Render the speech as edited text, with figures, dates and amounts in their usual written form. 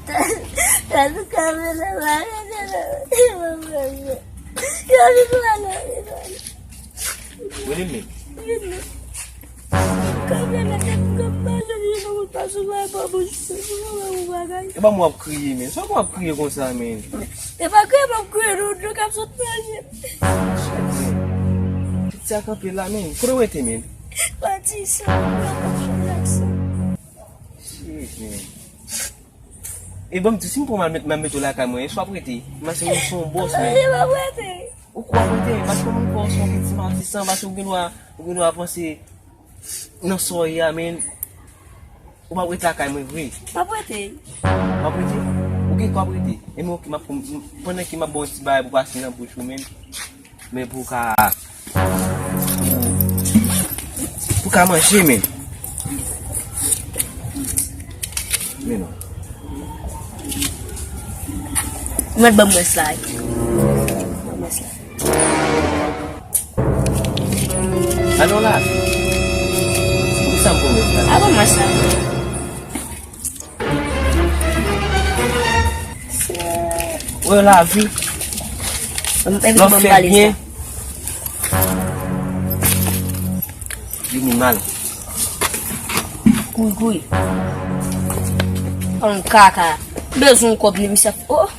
Kazu kamera bana. Ya bana. What do you mean? Kamera kamera ni ko paso la babush. Eba mo ap kriye men. So mo ap kriye kon sa men. E ba que ba kwero do kap so tanye. Sa ka pe la men. Kuro wete men. Pati sa. Shit men. E bom tu simple man meto la ka mwen. So ap wete. Mas yon son boss men. E ba wete. Ou kwa wete. Mas kon mwen kon son petit artisan. Mas yon gen wa pense non so ya men. Ou ma wete la ka mwen vwe. Ba wete. Ma wete. Ou gen kwa wete. E mwen ki ma pwene ki ma bon si bay pou pasi nan bouchou men. Men pou ka manje men. Men non. Mwen ba mwen slide. Mwen slide. Ano la? Ou sa mpou men slide? Aba mwen slide. Ou la vi? L'on fait bien. Vini mal. Gouy. On kaka. Bezon kob ni misaf. Oh.